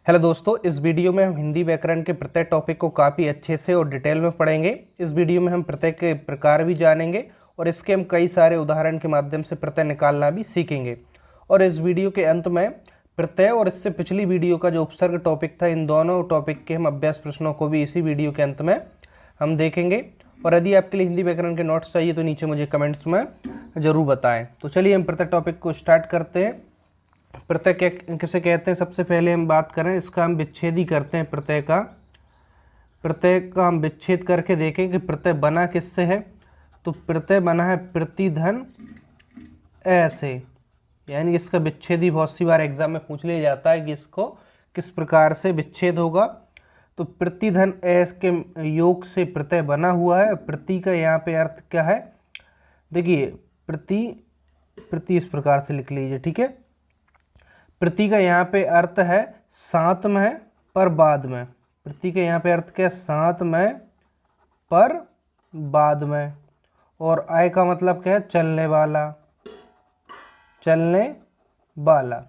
Hello दोस्तों, इस video में हम हिंदी व्याकरण के प्रत्येक टॉपिक को काफ़ी अच्छे से और डिटेल में पढ़ेंगे। इस वीडियो में हम प्रत्यय के प्रकार भी जानेंगे और इसके हम कई सारे उदाहरण के माध्यम से प्रत्यय निकालना भी सीखेंगे। और इस वीडियो के अंत में प्रत्यय और इससे पिछली वीडियो का जो उपसर्ग टॉपिक था, इन दोनों टॉपिक के हम अभ्यास प्रश्नों को भी इसी वीडियो के अंत में हम देखेंगे। और यदि आपके लिए हिंदी व्याकरण के नोट्स चाहिए तो नीचे मुझे कमेंट्स में ज़रूर बताएं। तो चलिए हम प्रत्येक टॉपिक को स्टार्ट करते हैं। प्रत्यय किसे कहते हैं, सबसे पहले हम बात करें इसका, हम विच्छेद ही करते हैं प्रत्यय का हम विच्छेद करके देखें कि प्रत्यय बना किससे है। तो प्रत्यय बना है प्रतिधन ऐसे, यानी इसका विच्छेद ही बहुत सी बार एग्जाम में पूछ लिया जाता है कि इसको किस प्रकार से विच्छेद होगा। तो प्रतिधन ऐस के योग से प्रत्यय बना हुआ है। प्रति का यहाँ पे अर्थ क्या है, देखिए प्रति इस प्रकार से लिख लीजिए, ठीक है। प्रति का यहाँ पे अर्थ है साथ में पर बाद में। प्रति का यहाँ पे अर्थ क्या है, साथ में पर बाद में। और आय का मतलब क्या है, चलने वाला।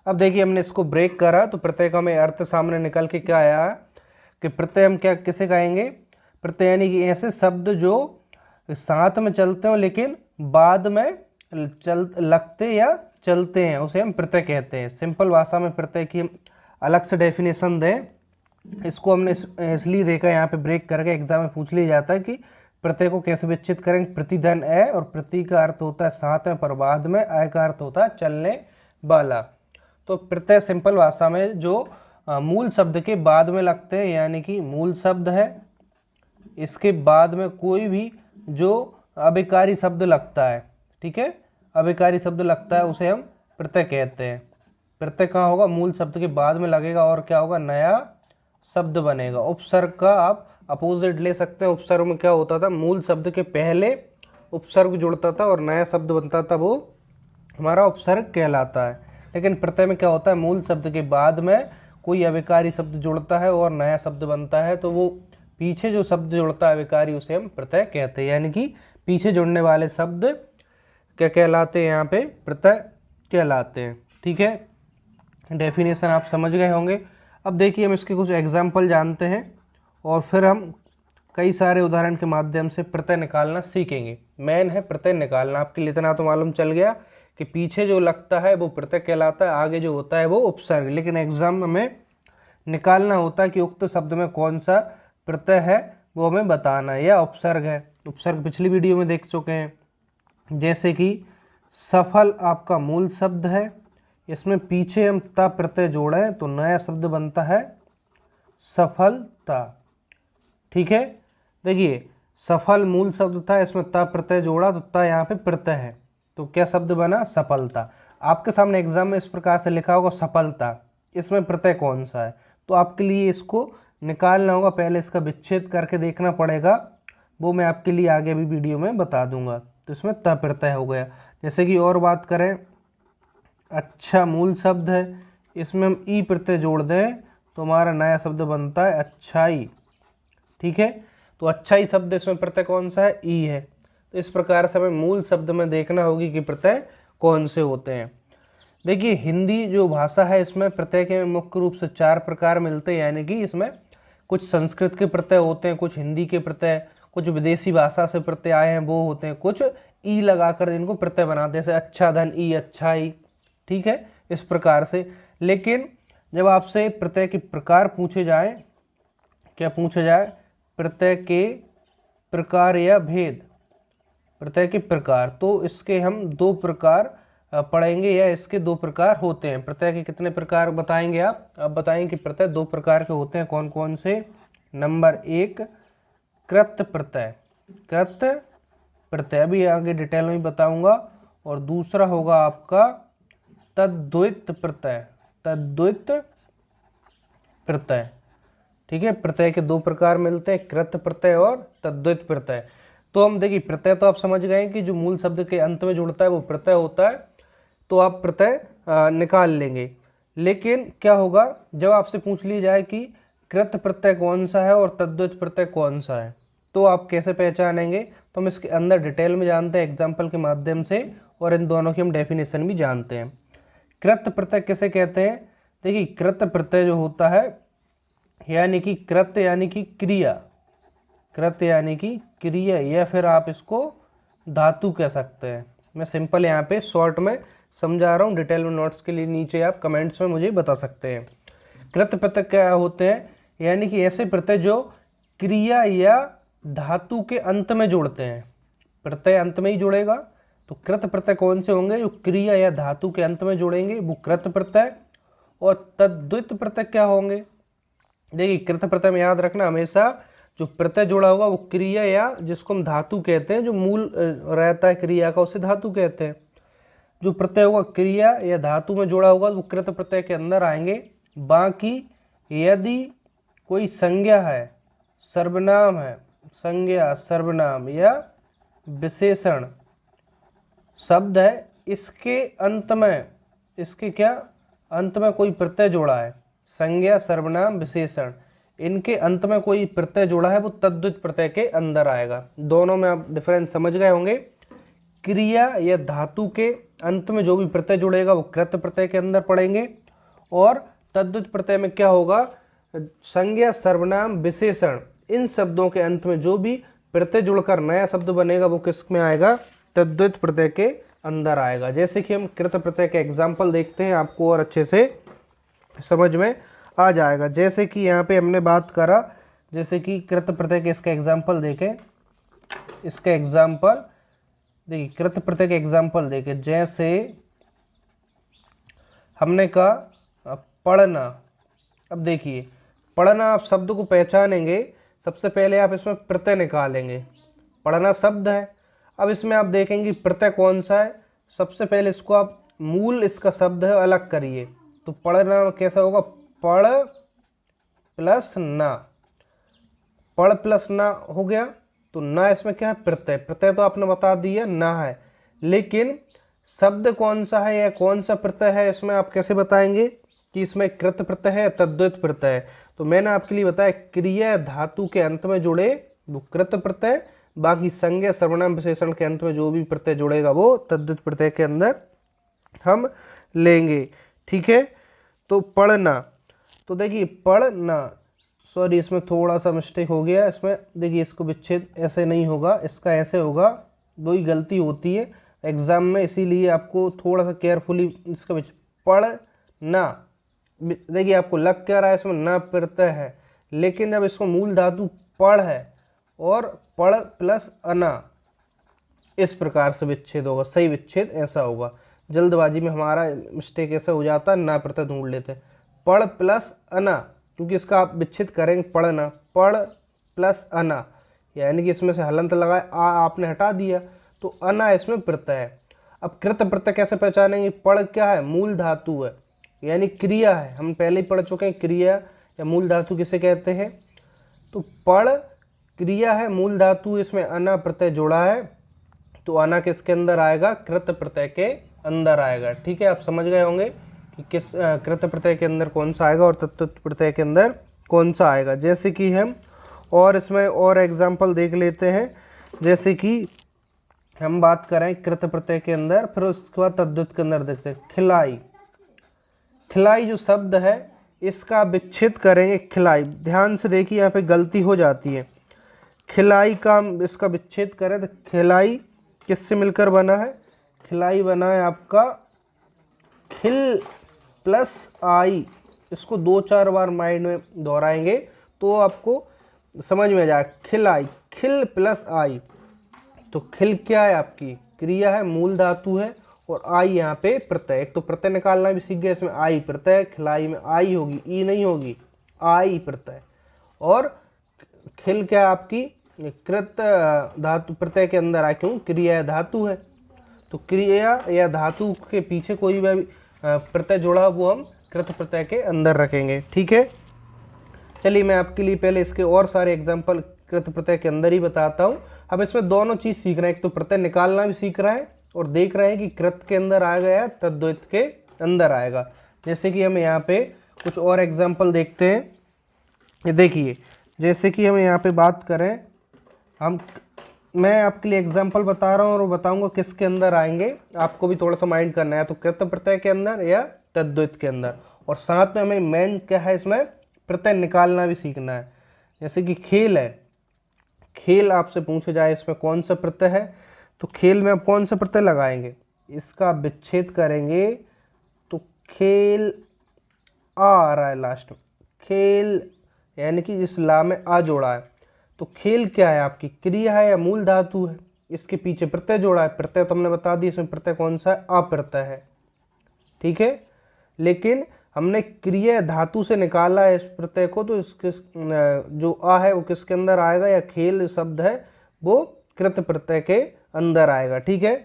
अब देखिए हमने इसको ब्रेक करा तो प्रत्यय का हमें अर्थ सामने निकल के क्या आया कि प्रत्यय हम क्या किसे कहेंगे, प्रत्यय यानी कि ऐसे शब्द जो साथ में चलते हो लेकिन बाद में लगते या चलते हैं, उसे हम प्रत्यय कहते हैं। सिंपल भाषा में प्रत्यय की अलग से डेफिनेशन दें, इसको हमने इसलिए देखा यहाँ पे ब्रेक करके एग्जाम में पूछ लिया जाता है कि प्रत्यय को कैसे विच्छेद करेंगे। प्रतिधन है और प्रति का अर्थ होता है साथ में पर बाद में, आय का अर्थ होता है चलने वाला। तो प्रत्यय सिंपल भाषा में जो मूल शब्द के बाद में लगते हैं, यानी कि मूल शब्द है इसके बाद में कोई भी जो अभिकारी शब्द लगता है, ठीक है, अभिकारी शब्द लगता है उसे हम प्रत्यय कहते हैं। प्रत्यय कहाँ होगा, मूल शब्द के बाद में लगेगा और क्या होगा, नया शब्द बनेगा। उपसर्ग का आप अपोजिट ले सकते हैं। उपसर्ग में क्या होता था, मूल शब्द के पहले उपसर्ग जुड़ता था और नया शब्द बनता था, वो हमारा उपसर्ग कहलाता है। लेकिन प्रत्यय में क्या होता है, मूल शब्द के बाद में कोई अभिकारी शब्द जुड़ता है और नया शब्द बनता है, तो वो पीछे जो शब्द जुड़ता है अभिकारी उसे हम प्रत्यय कहते हैं। यानी कि पीछे जुड़ने वाले शब्द क्या कहलाते हैं, यहाँ पे प्रत्यय कहलाते हैं, ठीक है। डेफिनेशन आप समझ गए होंगे। अब देखिए हम इसके कुछ एग्जाम्पल जानते हैं और फिर हम कई सारे उदाहरण के माध्यम से प्रत्यय निकालना सीखेंगे। मेन है प्रत्यय निकालना। आपके लिए इतना तो मालूम चल गया कि पीछे जो लगता है वो प्रत्यय कहलाता है, आगे जो होता है वो उपसर्ग। लेकिन एग्जाम में निकालना होता है कि उक्त शब्द में कौन सा प्रत्यय है, वो हमें बताना है या उपसर्ग है। उपसर्ग पिछली वीडियो में देख चुके हैं। जैसे कि सफल आपका मूल शब्द है, इसमें पीछे हम ता प्रत्यय जोड़ें तो नया शब्द बनता है सफलता, ठीक है। देखिए सफल मूल शब्द था, इसमें ता प्रत्यय जोड़ा तो ता यहाँ पे प्रत्यय है, तो क्या शब्द बना, सफलता। आपके सामने एग्जाम में इस प्रकार से लिखा होगा सफलता, इसमें प्रत्यय कौन सा है, तो आपके लिए इसको निकालना होगा। पहले इसका विच्छेद करके देखना पड़ेगा, वो मैं आपके लिए आगे भी वीडियो में बता दूंगा। तो इसमें त प्रत्यय हो गया। जैसे कि और बात करें, अच्छा मूल शब्द है, इसमें हम ई प्रत्यय जोड़ दें तो हमारा नया शब्द बनता है अच्छाई, ठीक है। तो अच्छाई शब्द इसमें प्रत्यय कौन सा है, ई है। तो इस प्रकार से हमें मूल शब्द में देखना होगी कि प्रत्यय कौन से होते हैं। देखिए हिंदी जो भाषा है इसमें प्रत्यय के मुख्य रूप से 4 प्रकार मिलते हैं, यानी कि इसमें कुछ संस्कृत के प्रत्यय होते हैं, कुछ हिंदी के प्रत्यय, कुछ विदेशी भाषा से प्रत्यय आए हैं वो होते हैं, कुछ ई लगाकर इनको प्रत्यय बनाते हैं, जैसे अच्छा धन ई अच्छाई, ठीक है, इस प्रकार से। लेकिन जब आपसे प्रत्यय के प्रकार पूछे जाए, क्या पूछा जाए, प्रत्यय के प्रकार या भेद, प्रत्यय के प्रकार, तो इसके हम 2 प्रकार पढ़ेंगे या इसके 2 प्रकार होते हैं। प्रत्यय के कितने प्रकार बताएंगे आप, अब बताएंगे कि प्रत्यय 2 प्रकार के होते हैं, कौन कौन से। नंबर 1 कृत प्रत्यय, कृत प्रत्यय अभी आगे डिटेल में बताऊंगा। और दूसरा होगा आपका तद्द्वित प्रत्यय, तद्द्वित प्रत्यय, ठीक है। प्रत्यय के 2 प्रकार मिलते हैं, कृत प्रत्यय और तद्द्वित प्रत्यय। तो हम देखिए प्रत्यय तो आप समझ गए कि जो मूल शब्द के अंत में जुड़ता है वो प्रत्यय होता है, तो आप प्रत्यय निकाल लेंगे। लेकिन क्या होगा, जब आपसे पूछ ली जाए कि कृत प्रत्यय कौन सा है और तद्द्वित प्रत्यय कौन सा है, तो आप कैसे पहचानेंगे, तो हम इसके अंदर डिटेल में जानते हैं एग्जाम्पल के माध्यम से, और इन दोनों की हम डेफिनेशन भी जानते हैं। कृत प्रत्यय किसे कहते हैं, देखिए कृत प्रत्यय जो होता है यानी कि कृत यानी कि क्रिया, कृत यानी कि क्रिया, या फिर आप इसको धातु कह सकते हैं। मैं सिंपल यहाँ पे शॉर्ट में समझा रहा हूँ, डिटेल में नोट्स के लिए नीचे आप कमेंट्स में मुझे बता सकते हैं। कृत प्रत्यय क्या होते हैं, यानी कि ऐसे प्रत्यय जो क्रिया या धातु के अंत में जोड़ते हैं। प्रत्यय अंत में ही जुड़ेगा, तो कृत प्रत्यय कौन से होंगे, जो क्रिया या धातु के अंत में जुड़ेंगे वो कृत प्रत्यय। और तद्धित प्रत्यय क्या होंगे, देखिए कृत प्रत्यय में याद रखना हमेशा जो प्रत्यय जुड़ा होगा वो क्रिया या जिसको हम धातु कहते हैं, जो मूल रहता है क्रिया का उसे धातु कहते हैं। जो प्रत्यय होगा क्रिया या धातु में जुड़ा होगा वो कृत प्रत्यय के अंदर आएंगे। बाकी यदि कोई संज्ञा है, सर्वनाम है, संज्ञा सर्वनाम या विशेषण शब्द है, इसके अंत में, इसके क्या अंत में कोई प्रत्यय जोड़ा है, संज्ञा सर्वनाम विशेषण, इनके अंत में कोई प्रत्यय जोड़ा है वो तद्धित प्रत्यय के अंदर आएगा। दोनों में आप डिफरेंस समझ गए होंगे। क्रिया या धातु के अंत में जो भी प्रत्यय जुड़ेगा वो कृत प्रत्यय के अंदर पड़ेंगे, और तद्धित प्रत्यय में क्या होगा, संज्ञा सर्वनाम विशेषण, इन शब्दों के अंत में जो भी प्रत्यय जुड़कर नया शब्द बनेगा वो किस में आएगा, तद्धित प्रत्यय के अंदर आएगा। जैसे कि हम कृत प्रत्यय के एग्जाम्पल देखते हैं, आपको और अच्छे से समझ में आ जाएगा। जैसे कि यहाँ पे हमने बात करा, जैसे कि कृत प्रत्यय के इसका एग्जाम्पल देखें, इसका एग्जाम्पल देखिए, कृत प्रत्यय के एग्जाम्पल देखें। जैसे हमने कहा पढ़ना, अब देखिए पढ़ना, आप शब्द को पहचानेंगे सबसे पहले आप इसमें प्रत्यय निकालेंगे। पढ़ना शब्द है, अब इसमें आप देखेंगे प्रत्यय कौन सा है, सबसे पहले इसको आप मूल इसका शब्द है अलग करिए, तो पढ़ना कैसा होगा, पढ़ प्लस ना, पढ़ प्लस ना हो गया, तो ना इसमें क्या है, प्रत्यय, प्रत्यय तो आपने बता दिया ना है, लेकिन शब्द कौन सा है या कौन सा प्रत्यय है इसमें आप कैसे बताएंगे कि इसमें कृत प्रत्यय है तद्धित प्रत्यय है। तो मैंने आपके लिए बताया क्रिया धातु के अंत में जुड़े वो कृत प्रत्यय, बाकी संज्ञा सर्वनाम विशेषण के अंत में जो भी प्रत्यय जुड़ेगा वो तद्धित प्रत्यय के अंदर हम लेंगे। ठीक है, तो पढ़ना, तो देखिए पढ़ना, सॉरी इसमें थोड़ा सा मिस्टेक हो गया, इसमें देखिए इसको विच्छेद ऐसे नहीं होगा, इसका ऐसे होगा, वही गलती होती है एग्जाम में, इसीलिए आपको थोड़ा सा केयरफुली इसका पढ़ना, देखिए आपको लग क्या रहा है इसमें ना प्रत्यय है, लेकिन जब इसको मूल धातु पढ़ है और पढ़ प्लस अना, इस प्रकार से विच्छेद होगा, सही विच्छेद ऐसा होगा। जल्दबाजी में हमारा मिस्टेक ऐसा हो जाता है, ना प्रत्यय ढूंढ लेते, पढ़ प्लस अना, क्योंकि इसका आप विच्छेद करेंगे पढ़ना, पढ़ प्लस अना, यानी कि इसमें से हलंत लगाए आ आपने हटा दिया, तो अना इसमें प्रत्यय है। अब कृत प्रत्यय कैसे पहचानेंगे, पढ़ क्या है, मूल धातु है यानी क्रिया है, हम पहले ही पढ़ चुके हैं क्रिया या मूल धातु किसे कहते हैं, तो पढ़ क्रिया है, मूल धातु, इसमें अना प्रत्यय जोड़ा है, तो अना किसके अंदर आएगा, कृत प्रत्यय के अंदर आएगा। ठीक है, आप समझ गए होंगे कि किस कृत प्रत्यय के अंदर कौन सा आएगा और तद्धित प्रत्यय के अंदर कौन सा आएगा। जैसे कि हम और इसमें और एग्जाम्पल देख लेते हैं, जैसे कि हम बात करें कृत प्रत्यय के अंदर, फिर उसके बाद तद्धित के अंदर देखते हैं। खिलाई, खिलाई जो शब्द है इसका विच्छेद करेंगे खिलाई, ध्यान से देखिए यहाँ पे गलती हो जाती है, खिलाई का हम इसका विच्छेद करें तो खिलाई किससे मिलकर बना है, खिलाई बना है आपका खिल प्लस आई, इसको 2-4 बार माइंड में दोहराएंगे तो आपको समझ में आ जाएगा। खिलाई, खिल प्लस आई, तो खिल क्या है, आपकी क्रिया है, मूल धातु है, और आई यहाँ पे प्रत्यय, एक तो प्रत्यय निकालना भी सीख गए, इसमें आई प्रत्यय, खिलाई में आई होगी, ई नहीं होगी, आई प्रत्यय, और खिल क्या है आपकी कृत धातु प्रत्यय के अंदर आए, क्यों, क्रिया या धातु है, तो क्रिया या धातु के पीछे कोई भी प्रत्यय जोड़ा वो हम कृत प्रत्यय के अंदर रखेंगे। ठीक है, चलिए मैं आपके लिए पहले इसके और सारे एग्जाम्पल कृत प्रत्यय के अंदर ही बताता हूँ। अब इसमें दोनों चीज़ सीख रहे हैं, एक तो प्रत्यय निकालना भी सीख रहे हैं और देख रहे हैं कि कृत के अंदर आ गया तद्धित के अंदर आएगा। जैसे कि हम यहाँ पे कुछ और एग्जाम्पल देखते हैं, ये देखिए, जैसे कि हम यहाँ पे बात करें, मैं आपके लिए एग्जाम्पल बता रहा हूँ और बताऊंगा किसके अंदर आएंगे, आपको भी थोड़ा सा माइंड करना है, तो कृत प्रत्यय के अंदर या तद्धित के अंदर। और साथ में हमें मेन क्या है, इसमें प्रत्यय निकालना भी सीखना है। जैसे कि खेल है, खेल आपसे पूछे जाए इसमें कौन सा प्रत्यय है, तो खेल में आप कौन सा प्रत्यय लगाएंगे, इसका विच्छेद करेंगे तो खेल आ रहा है लास्ट में, खेल, यानी कि इस ला में आ जोड़ा है। तो खेल क्या है, आपकी क्रिया है या मूल धातु है, इसके पीछे प्रत्यय जोड़ा है। प्रत्यय तो हमने बता दी, इसमें प्रत्यय कौन सा है, अप्रत्यय है, ठीक है। लेकिन हमने क्रिया धातु से निकाला है इस प्रत्यय को, तो इसके जो आ है वो किसके अंदर आएगा, या खेल शब्द है वो कृत प्रत्यय के अंदर आएगा, ठीक है।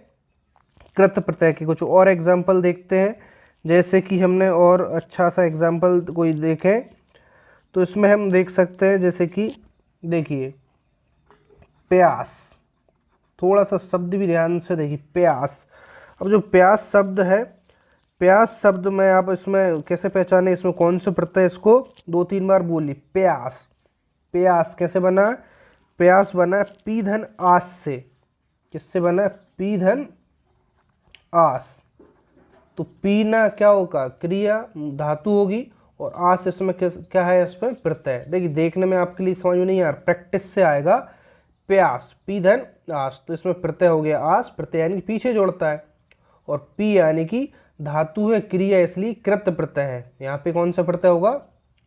कृत प्रत्यय के कुछ और एग्जाम्पल देखते हैं। जैसे कि हमने और अच्छा सा एग्जाम्पल कोई देखें तो इसमें हम देख सकते हैं, जैसे कि देखिए प्यास, थोड़ा सा शब्द भी ध्यान से देखिए, प्यास। अब जो प्यास शब्द है, प्यास शब्द में आप इसमें कैसे पहचाने, इसमें कौन से प्रत्यय, इसको 2-3 बार बोलिए, प्यास। प्यास कैसे बना, प्यास बना पीधन आस से, किससे बना, पीधन आस। तो पीना क्या होगा, क्रिया धातु होगी, और आस इसमें क्या है, इसमें प्रत्यय। देखिए देखने में आपके लिए समझ में नहीं आ रहा, प्रैक्टिस से आएगा। प्यास पीधन आस, तो इसमें प्रत्यय हो गया आस, प्रत्यय यानी कि पीछे जोड़ता है, और पी यानी कि धातु है, क्रिया इसलिए कृत प्रत्यय है। यहाँ पे कौन सा प्रत्यय होगा,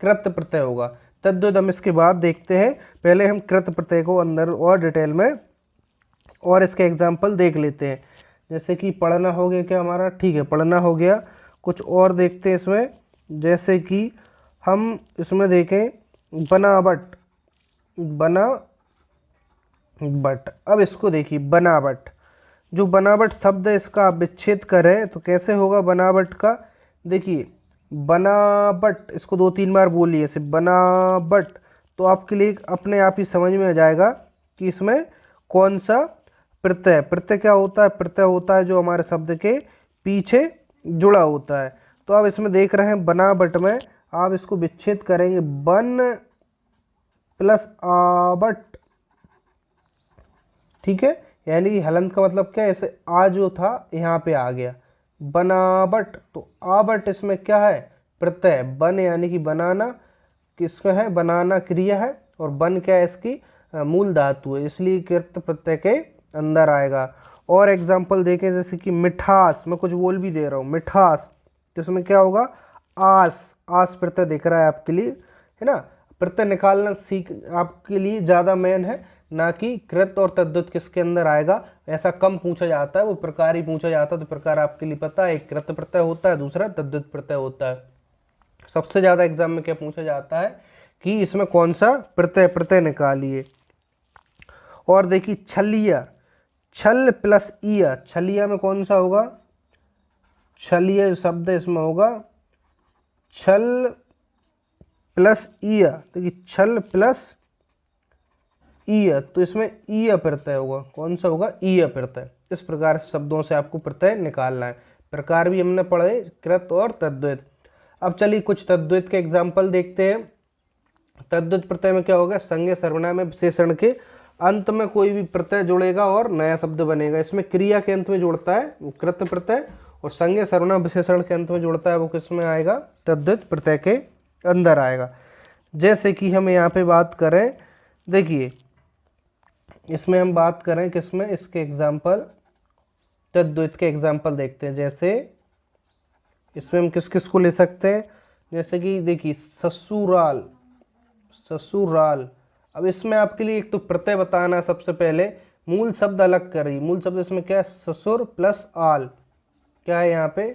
कृत प्रत्यय होगा। तद्वत हम इसके बाद देखते हैं, पहले हम कृत प्रत्यय को अंदर और डिटेल में और इसके एग्जाम्पल देख लेते हैं। जैसे कि पढ़ना हो गया क्या हमारा, ठीक है, पढ़ना हो गया। कुछ और देखते हैं इसमें, जैसे कि हम इसमें देखें बनावट, बनावट। अब इसको देखिए बनावट, जो बनावट शब्द है इसका आप विच्छेद करें तो कैसे होगा बनावट का, देखिए बनावट, इसको 2-3 बार बोलिए ऐसे, बनावट। तो आपके लिए अपने आप ही समझ में आ जाएगा कि इसमें कौन सा प्रत्यय, प्रत्यय क्या होता है, प्रत्यय होता है जो हमारे शब्द के पीछे जुड़ा होता है। तो आप इसमें देख रहे हैं बनावट में आप इसको विच्छेद करेंगे, बन प्लस आवट, ठीक है। यानी कि हलंत का मतलब क्या है, ऐसे आ जो था यहाँ पे आ गया, बनावट। तो आवट इसमें क्या है, प्रत्यय। बन यानी कि बनाना, किसका है, बनाना क्रिया है, और बन क्या है, इसकी मूल धातु है, इसलिए कृत प्रत्यय के अंदर आएगा। और एग्जाम्पल देखें, जैसे कि मिठास, मैं कुछ बोल भी दे रहा हूँ, मिठास, तो इसमें क्या होगा, आस, आस प्रत्यय दिख रहा है आपके लिए, है ना। प्रत्यय निकालना सीख आपके लिए ज़्यादा मेन है, ना कि कृत और तद्धित किसके अंदर आएगा, ऐसा कम पूछा जाता है, वो प्रकार ही पूछा जाता है। तो प्रकार आपके लिए पता है, एक कृत प्रत्यय होता है, दूसरा तद्धित प्रत्यय होता है। सबसे ज़्यादा एग्जाम में क्या पूछा जाता है कि इसमें कौन सा प्रत्यय निकालिए। और देखिए छलिया, छल प्लस इया, छलिया में कौन सा होगा, छलिया शब्द इसमें होगा छल प्लस इया, देखिए छल प्लस ईय, तो इसमें ईय प्रत्यय होगा, कौन सा होगा, ईय प्रत्यय। इस प्रकार से शब्दों से आपको प्रत्यय निकालना है। प्रकार भी हमने पढ़े, कृत और तद्धित। अब चलिए कुछ तद्धित के एग्जाम्पल देखते हैं। तद्धित प्रत्यय में क्या होगा, संज्ञा सर्वनाम में विशेषण के अंत में कोई भी प्रत्यय जुड़ेगा और नया शब्द बनेगा। इसमें क्रिया के अंत में जुड़ता है वो कृत प्रत्यय, और संज्ञा सर्वनाम विशेषण के अंत में जुड़ता है वो किस में आएगा, तद्धित प्रत्यय के अंदर आएगा। जैसे कि हम यहाँ पे बात करें, देखिए इसमें हम बात करें किसमें, इसके एग्जाम्पल, तद्धित के एग्जाम्पल देखते हैं। जैसे इसमें हम किस किस को ले सकते हैं, जैसे कि देखिए ससुराल, ससुराल। अब इसमें आपके लिए एक तो प्रत्यय बताना है सबसे पहले, मूल शब्द अलग करिए। मूल शब्द इसमें क्या है, ससुर प्लस आल, क्या है यहाँ पे,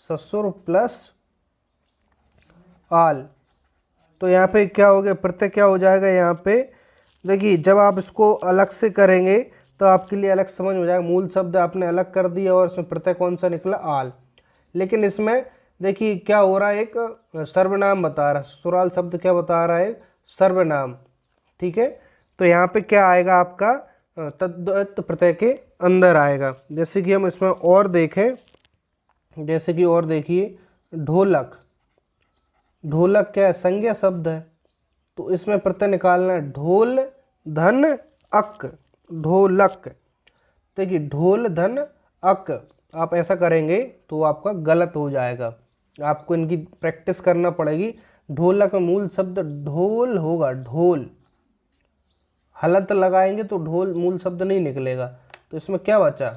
ससुर प्लस आल। तो यहाँ पे क्या हो गया, प्रत्यय क्या हो जाएगा यहाँ पे, देखिए जब आप इसको अलग से करेंगे तो आपके लिए अलग समझ हो जाएगा। मूल शब्द आपने अलग कर दिया और इसमें प्रत्यय कौन सा निकला, आल। लेकिन इसमें देखिए क्या हो रहा है, एक सर्वनाम बता रहा है, ससुराल शब्द क्या बता रहा है, सर्वनाम, ठीक है। तो यहाँ पे क्या आएगा आपका, तद्धित प्रत्यय के अंदर आएगा। जैसे कि हम इसमें और देखें, जैसे कि और देखिए ढोलक, ढोलक क्या है, संज्ञा शब्द है, तो इसमें प्रत्यय निकालना है, ढोल धन अक, ढोलक। देखिए ढोल धन अक, आप ऐसा करेंगे तो आपका गलत हो जाएगा, आपको इनकी प्रैक्टिस करना पड़ेगी। ढोलक में मूल शब्द ढोल होगा, ढोल। हलंत लगाएंगे तो ढोल मूल शब्द नहीं निकलेगा, तो इसमें क्या बचा,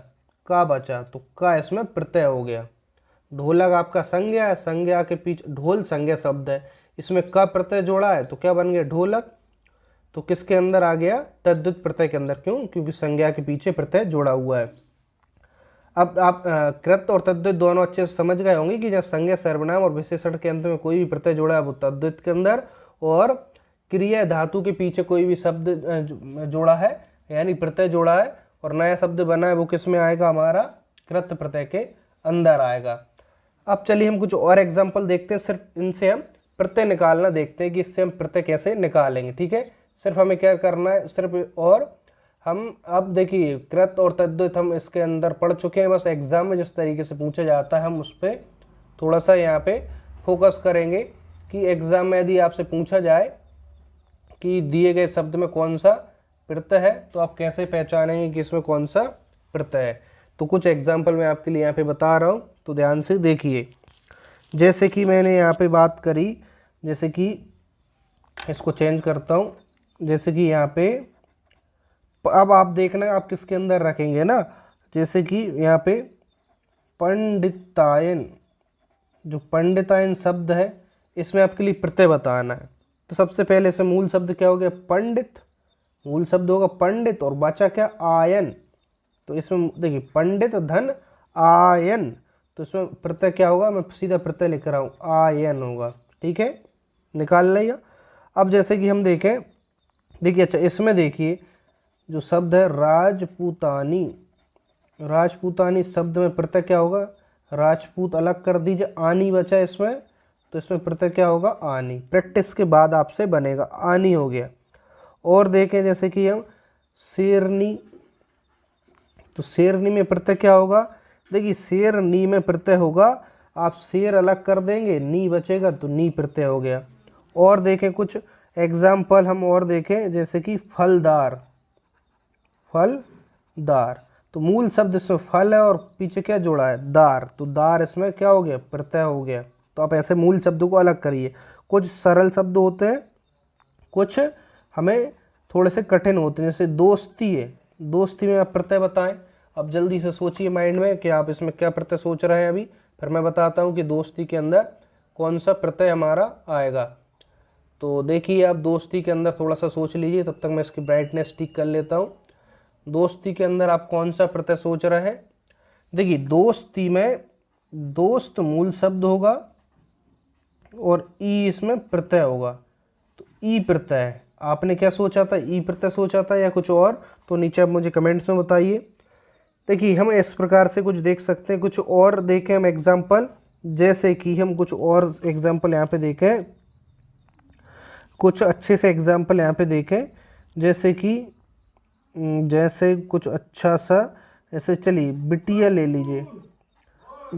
का बचा, तो का इसमें प्रत्यय हो गया। ढोलक आपका संज्ञा है, संज्ञा के पीछे ढोल संज्ञा शब्द है, इसमें का प्रत्यय जोड़ा है तो क्या बन गया, ढोलक। तो किसके अंदर आ गया, तद्धित प्रत्यय के अंदर। क्यों, क्योंकि संज्ञा के पीछे प्रत्यय जोड़ा हुआ है। अब आप कृत और तद्धित दोनों अच्छे से समझ गए होंगे कि जब संज्ञा सर्वनाम और विशेषण के अंत में कोई भी प्रत्यय जोड़ा है वो तद्धित के अंदर, और क्रिया धातु के पीछे कोई भी शब्द जोड़ा है यानी प्रत्यय जोड़ा है और नया शब्द बना है वो किस में आएगा, हमारा कृत प्रत्यय के अंदर आएगा। अब चलिए हम कुछ और एग्जाम्पल देखते हैं, सिर्फ इनसे हम प्रत्यय निकालना देखते हैं कि इससे हम प्रत्यय कैसे निकालेंगे। ठीक है, सिर्फ हमें क्या करना है, सिर्फ और हम अब देखिए कृत और तद्धित हम इसके अंदर पढ़ चुके हैं, बस एग्जाम में जिस तरीके से पूछा जाता है हम उस पर थोड़ा सा यहाँ पे फोकस करेंगे कि एग्जाम में यदि आपसे पूछा जाए कि दिए गए शब्द में कौन सा प्रत्यय है तो आप कैसे पहचानेंगे कि इसमें कौन सा प्रत्यय है। तो कुछ एग्जाम्पल मैं आपके लिए यहाँ पे बता रहा हूँ, तो ध्यान से देखिए। जैसे कि मैंने यहाँ पे बात करी, जैसे कि इसको चेंज करता हूँ, जैसे कि यहाँ पे अब आप देखना आप किसके अंदर रखेंगे ना, जैसे कि यहाँ पे पंडितायन, जो पंडितायन शब्द है इसमें आपके लिए प्रत्यय बताना है। तो सबसे पहले से मूल शब्द क्या हो गया, पंडित, मूल शब्द होगा पंडित और बचा क्या, आयन। तो इसमें देखिए पंडित धन आयन, तो इसमें प्रत्यय क्या होगा, मैं सीधा प्रत्यय लिख रहा हूँ, आयन होगा। ठीक है, निकाल लिया। अब जैसे कि हम देखें, देखिए अच्छा इसमें देखिए जो शब्द है राजपूतानी, राजपूतानी शब्द में प्रत्यय क्या होगा, राजपूत अलग कर दीजिए, आनी बचा इसमें, तो इसमें प्रत्यय क्या होगा, आनी। प्रैक्टिस के बाद आपसे बनेगा, आनी हो गया। और देखें जैसे कि हम शेरनी, तो शेरनी में प्रत्यय क्या होगा, देखिए शेरनी में प्रत्यय होगा, आप शेर अलग कर देंगे, नी बचेगा तो नी प्रत्यय हो गया। और देखें कुछ एग्जाम्पल हम और देखें, जैसे कि फलदार, फलदार, तो मूल शब्द इसमें फल है और पीछे क्या जोड़ा है, दार, तो दार इसमें क्या हो गया, प्रत्यय हो गया। तो आप ऐसे मूल शब्दों को अलग करिए। कुछ सरल शब्द होते हैं, कुछ हमें थोड़े से कठिन होते हैं, जैसे दोस्ती है, दोस्ती में आप प्रत्यय बताएं। अब जल्दी से सोचिए माइंड में कि आप इसमें क्या प्रत्यय सोच रहे हैं अभी, फिर मैं बताता हूँ कि दोस्ती के अंदर कौन सा प्रत्यय हमारा आएगा। तो देखिए आप दोस्ती के अंदर थोड़ा सा सोच लीजिए, तब तक मैं इसकी ब्राइटनेस ठीक कर लेता हूँ। दोस्ती के अंदर आप कौन सा प्रत्यय सोच रहे हैं, देखिए दोस्ती में दोस्त मूल शब्द होगा और ई इसमें प्रत्यय होगा, तो ई प्रत्यय है। आपने क्या सोचा था, ई प्रत्यय सोचा था या कुछ और, तो नीचे आप मुझे कमेंट्स में बताइए। देखिए हम इस प्रकार से कुछ देख सकते हैं, कुछ और देखें हम एग्जाम्पल, जैसे कि हम कुछ और एग्जाम्पल यहाँ पे देखें, कुछ अच्छे से एग्जाम्पल यहाँ पे देखें, जैसे कि जैसे कुछ अच्छा सा, ऐसे चलिए बिटिया ले लीजिए।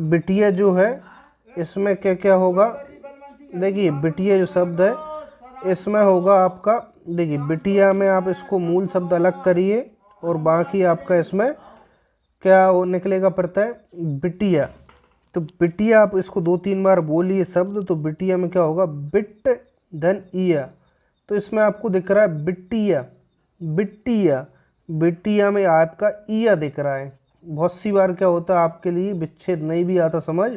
बिटिया जो है इसमें क्या क्या होगा, देखिए बिटिया जो शब्द है इसमें होगा आपका, देखिए बिटिया में आप इसको मूल शब्द अलग करिए और बाकी आपका इसमें क्या निकलेगा प्रत्यय, बिटिया। तो बिटिया आप इसको 2-3 बार बोलिए शब्द, तो बिटिया में क्या होगा, बिट धन इया, तो इसमें आपको दिख रहा है बिटिया, बिटिया, बिटिया में आपका इया दिख रहा है। बहुत सी बार क्या होता है आपके लिए विच्छेद नहीं भी आता समझ,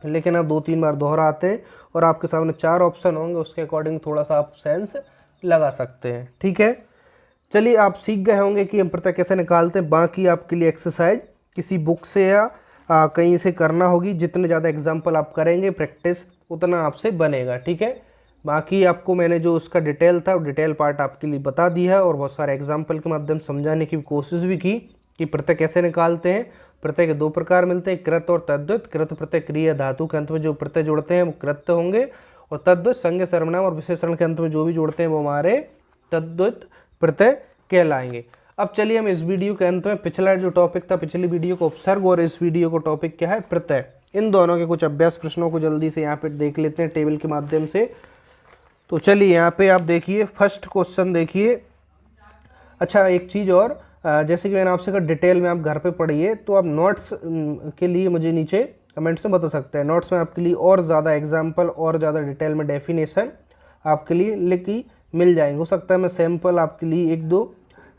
लेकिन आप 2-3 बार दोहराते हैं और आपके सामने 4 ऑप्शन होंगे, उसके अकॉर्डिंग थोड़ा सा आप सेंस लगा सकते हैं। ठीक है, चलिए आप सीख गए होंगे कि हम प्रत्यय कैसे निकालते हैं। बाकी आपके लिए एक्सरसाइज किसी बुक से या कहीं से करना होगी, जितने ज़्यादा एग्जाम्पल आप करेंगे प्रैक्टिस उतना आपसे बनेगा। ठीक है, बाकी आपको मैंने जो उसका डिटेल था वो डिटेल पार्ट आपके लिए बता दिया है और बहुत सारे एग्जाम्पल के माध्यम से समझाने की कोशिश भी की कि प्रत्यय कैसे निकालते हैं। प्रत्यय के 2 प्रकार मिलते हैं, कृत और तद्धित। कृत प्रत्यय क्रिया धातु के अंत में जो प्रत्यय जोड़ते हैं वो कृत होंगे, और तद्धित संज्ञा सर्वनाम और विशेषण के अंत में जो भी जोड़ते हैं वो हमारे तद्धित प्रत्यय कहलाएंगे। अब चलिए हम इस वीडियो के अंत में पिछला जो टॉपिक था, पिछली वीडियो को उपसर्ग और इस वीडियो को टॉपिक क्या है, प्रत्यय, इन दोनों के कुछ अभ्यास प्रश्नों को जल्दी से यहाँ पे देख लेते हैं टेबल के माध्यम से। तो चलिए यहाँ पे आप देखिए फर्स्ट क्वेश्चन देखिए। अच्छा एक चीज़ और, जैसे कि मैंने आपसे कहा डिटेल में आप घर पे पढ़िए, तो आप नोट्स के लिए मुझे नीचे कमेंट्स में बता सकते हैं। नोट्स में आपके लिए और ज़्यादा एग्जाम्पल और ज़्यादा डिटेल में डेफिनेशन आपके लिए लिखी मिल जाएंगे। हो सकता है मैं सैम्पल आपके लिए 1-2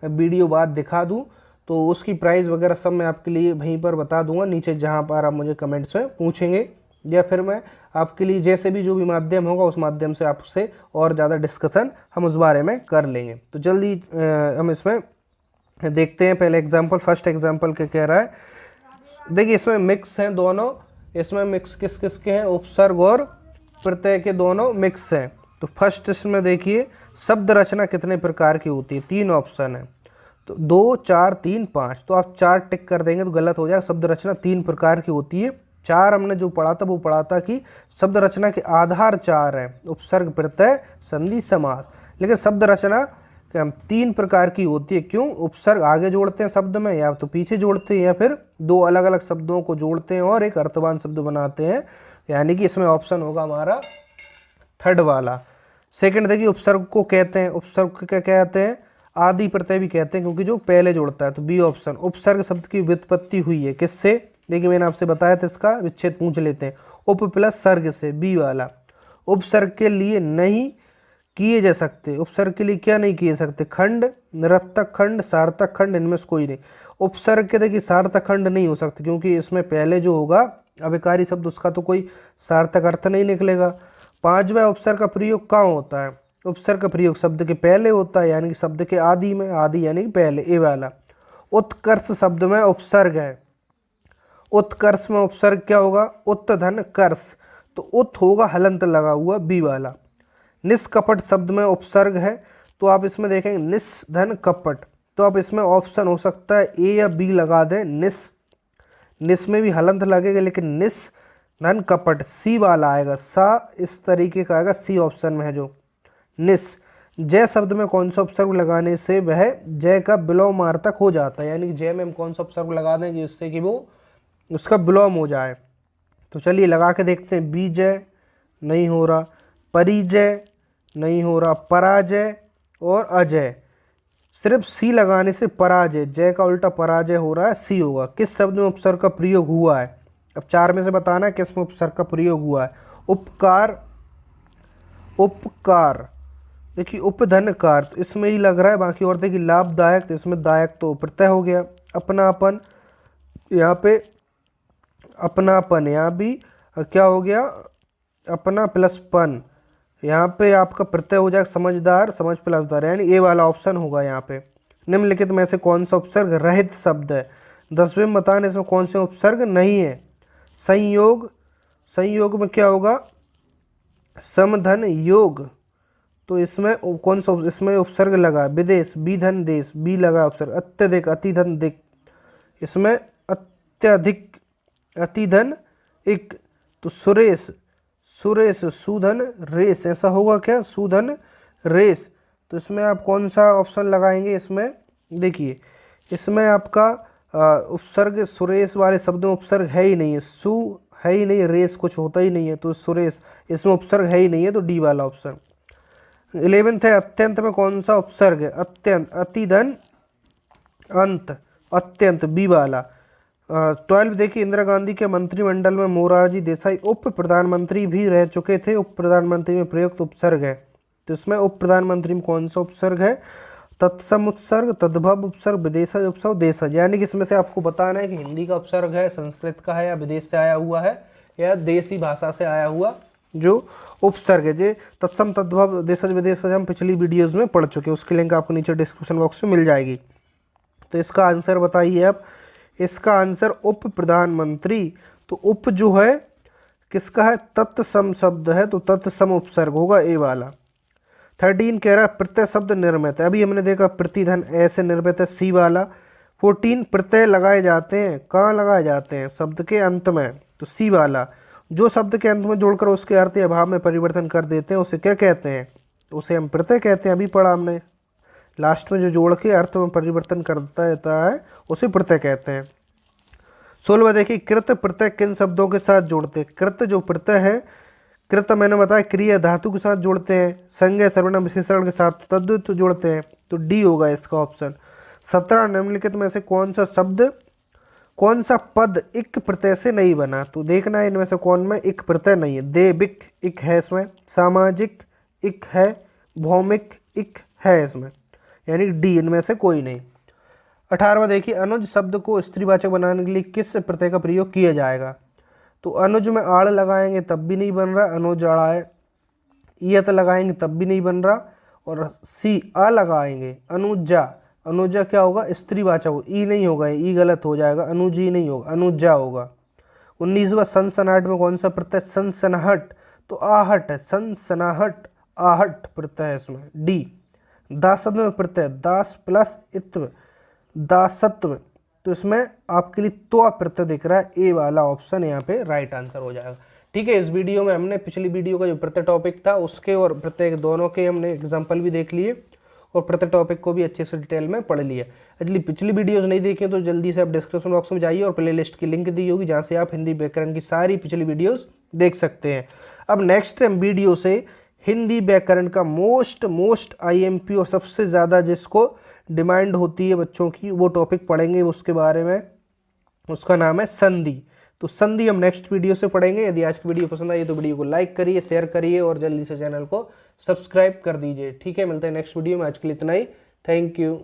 वीडियो बाद दिखा दूँ, तो उसकी प्राइस वगैरह सब मैं आपके लिए वहीं पर बता दूंगा नीचे, जहाँ पर आप मुझे कमेंट्स में पूछेंगे, या फिर मैं आपके लिए जैसे भी जो भी माध्यम होगा उस माध्यम से आपसे और ज़्यादा डिस्कशन हम उस बारे में कर लेंगे। तो जल्दी हम इसमें देखते हैं। पहले एग्जाम्पल, फर्स्ट एग्जाम्पल क्या कह रहा है, देखिए इसमें मिक्स हैं दोनों। इसमें मिक्स किस किस के हैं, उपसर्ग और प्रत्यय के दोनों मिक्स हैं। तो फर्स्ट इसमें देखिए शब्द रचना कितने प्रकार की होती है, 3 ऑप्शन है। तो 2, 4, 3, 5, तो आप 4 टिक कर देंगे तो गलत हो जाएगा। शब्द रचना 3 प्रकार की होती है। 4 हमने जो पढ़ा था वो पढ़ा था कि शब्द रचना के आधार 4 हैं, उपसर्ग, प्रत्यय, संधि, समास। लेकिन शब्द रचना 3 प्रकार की होती है। क्यों? उपसर्ग आगे जोड़ते हैं शब्द में, या तो पीछे जोड़ते हैं, या फिर 2 अलग अलग शब्दों को जोड़ते हैं और एक अर्थवान शब्द बनाते हैं। यानी कि इसमें ऑप्शन होगा हमारा थर्ड वाला। सेकंड देखिए उपसर्ग को कहते हैं, उपसर्ग को क्या कहते हैं, आदि प्रत्यय भी कहते हैं, क्योंकि जो पहले जोड़ता है। तो बी ऑप्शन। उपसर्ग शब्द की व्युत्पत्ति हुई है किससे, देखिए मैंने आपसे बताया था, इसका विच्छेद पूछ लेते हैं, उप प्लस सर्ग से, बी वाला। उपसर्ग के लिए नहीं किए जा सकते, उपसर्ग के लिए क्या नहीं किए सकते, खंड, निरर्थक खंड, सार्थक खंड, इनमें से कोई नहीं। उपसर्ग के देखिए सार्थक खंड नहीं हो सकते, क्योंकि इसमें पहले जो होगा अभिकारी शब्द उसका तो कोई सार्थक अर्थ नहीं निकलेगा। 5वां उपसर्ग का प्रयोग कहाँ होता है, उपसर्ग का प्रयोग शब्द के पहले होता है, यानी कि शब्द के आदि में, आदि यानी कि पहले, ए वाला। उत्कर्ष शब्द में उपसर्ग है, उत्कर्ष में उपसर्ग क्या होगा, उत धन कर्ष, तो उत होगा हलंत लगा हुआ, बी वाला। निष्कपट शब्द में उपसर्ग है, तो आप इसमें देखेंगे निस धन कपट, तो आप इसमें ऑप्शन हो सकता है ए या बी लगा दें, निस। निस में भी हलंत लगेगा, लेकिन निस धन कपट, सी वाला आएगा, सा इस तरीके का आएगा, सी ऑप्शन में है जो निस। जय शब्द में कौन सा उपसर्ग लगाने से वह जय का विलोमार्थक हो जाता है, यानी कि जय में हम कौन सा उपसर्ग लगा दें जिससे कि वो उसका विलोम हो जाए। तो चलिए लगा के देखते हैं। बीजय नहीं हो रहा, परिजय नहीं हो रहा, पराजय और अजय। सिर्फ सी लगाने से पराजय, जय का उल्टा पराजय हो रहा है, सी होगा। किस शब्द में उपसर्ग का प्रयोग हुआ है, अब 4 में से बताना है किस में उपसर्ग का प्रयोग हुआ है। उपकार, उपकार, देखिए उपधनकार, तो इसमें ही लग रहा है। बाकी और देखिए लाभदायक, तो इसमें दायक तो प्रत्यय हो गया। अपनापन, यहाँ पे अपनापन, यहाँ भी क्या हो गया, अपना प्लस पन, यहाँ पे आपका प्रत्यय हो जाएगा समझदार, समझ प्लस दार, यानी ए वाला ऑप्शन होगा यहाँ पे। निम्नलिखित में से कौन सा उपसर्ग रहित शब्द है, 10वें में बताने इसमें कौन से उपसर्ग नहीं है। संयोग, संयोग में क्या होगा, समधन योग, तो इसमें कौन सा, इसमें उपसर्ग लगा, विदेश, बी धन देश, बी लगा उपसर्ग। अत्यधिक, अतिधन दिक, इसमें अत्यधिक, अतिधन इक, तो सुरेश, सुरेश, सुधन रेस, ऐसा होगा क्या, सुधन रेस। तो इसमें आप कौन सा ऑप्शन लगाएंगे, इसमें देखिए इसमें आपका उपसर्ग सुरेश वाले शब्द में उपसर्ग है ही नहीं है, सु है ही नहीं, रेस कुछ होता ही नहीं है, तो सुरेश इसमें उपसर्ग है ही नहीं है, तो डी वाला ऑप्शन। 11th है अत्यंत में कौन सा उपसर्ग है, अत्यंत, अतिधन अंत, अत्यंत, बी वाला। 12 देखिए इंदिरा गांधी के मंत्रिमंडल में मोरारजी देसाई उप प्रधानमंत्री भी रह चुके थे, उप प्रधानमंत्री में प्रयुक्त उपसर्ग है, तो इसमें उप प्रधानमंत्री में कौन सा उपसर्ग है, तत्सम उपसर्ग, तद्भव उपसर्ग, विदेशज उपसर्ग, देशज। यानी कि इसमें से आपको बताना है कि हिंदी का उपसर्ग है, संस्कृत का है, या विदेश से आया हुआ है, या देसी भाषा से आया हुआ जो उपसर्ग है। जे तत्सम, तद्भव, देशज, विदेशज हम पिछली वीडियोस में पढ़ चुके हैं, उसकी लिंक आपको नीचे डिस्क्रिप्शन बॉक्स में मिल जाएगी। तो इसका आंसर बताइए आप, इसका आंसर उप प्रधानमंत्री। तो उप जो है किसका है, तत्सम शब्द है, तो तत्सम उपसर्ग होगा, ए वाला। 13 कह रहा है प्रत्यय शब्द निर्मित है, अभी हमने देखा प्रतिधन ऐसे निर्मित है, सी वाला। 14 प्रत्यय लगाए जाते हैं, कहाँ लगाए जाते हैं, शब्द के अंत में, तो सी वाला। जो शब्द के अंत में जोड़कर उसके अर्थ या भाव में परिवर्तन कर देते हैं उसे क्या कहते हैं, तो उसे हम प्रत्यय कहते हैं, अभी पढ़ा हमने। लास्ट में जो जोड़ के अर्थ में परिवर्तन करता रहता है उसे प्रत्यय कहते हैं। 16 देखिए कृत प्रत्यय किन शब्दों के साथ जोड़ते हैं, कृत जो प्रत्यय है, कृत मैंने बताया क्रिया धातु के साथ जोड़ते हैं, संज्ञा सर्वनाम विशेषण के साथ तद्धित जोड़ते हैं, तो डी होगा इसका ऑप्शन। 17 निम्नलिखित में से कौन सा शब्द कौन सा पद इक प्रत्यय से नहीं बना, तो देखना है इनमें से कौन में इक प्रत्यय नहीं है। देविक इक है इसमें, सामाजिक इक है, भौमिक इक है इसमें, यानी डी इनमें से कोई नहीं। 18वां देखिए, अनुज शब्द को स्त्रीवाचक बनाने के लिए किस प्रत्यय का प्रयोग किया जाएगा, तो अनुज में आड़ लगाएंगे तब भी नहीं बन रहा, अनुज आड़ा है। ईयत लगाएंगे तब भी नहीं बन रहा, और सी आ लगाएंगे अनुजा, अनुजा क्या होगा स्त्रीवाचक हो, ई नहीं होगा, ई गलत हो जाएगा, अनुजी नहीं होगा, अनुजा होगा। 19वां सनसनाहट में कौन सा प्रत्यय, सनसनाहट, तो आहट है, सनसनाहट आहट प्रत्यय है इसमें, डी। दासत्व में प्रत्यय दास प्लस इत्व, दासत्व, तो इसमें आपके लिए तो प्रत्यय दिख रहा है, ए वाला ऑप्शन यहाँ पे राइट आंसर हो जाएगा। ठीक है, इस वीडियो में हमने पिछली वीडियो का जो प्रत्यय टॉपिक था उसके और प्रत्यय दोनों के हमने एग्जांपल भी देख लिए और प्रत्येक टॉपिक को भी अच्छे से डिटेल में पढ़ लिया। एक्चुअली पिछली वीडियोस नहीं देखें तो जल्दी से आप डिस्क्रिप्शन बॉक्स में जाइए और प्लेलिस्ट की लिंक दी होगी जहाँ से आप हिंदी व्याकरण की सारी पिछली वीडियोस देख सकते हैं। अब नेक्स्ट वीडियो से हिंदी व्याकरण का मोस्ट आईएमपी और सबसे ज़्यादा जिसको डिमांड होती है बच्चों की वो टॉपिक पढ़ेंगे, उसके बारे में, उसका नाम है संधि। तो संधि हम नेक्स्ट वीडियो से पढ़ेंगे। यदि आज की वीडियो पसंद आई तो वीडियो को लाइक करिए, शेयर करिए और जल्दी से चैनल को सब्सक्राइब कर दीजिए। ठीक है, मिलते हैं नेक्स्ट वीडियो में, आज के लिए इतना ही। Thank you.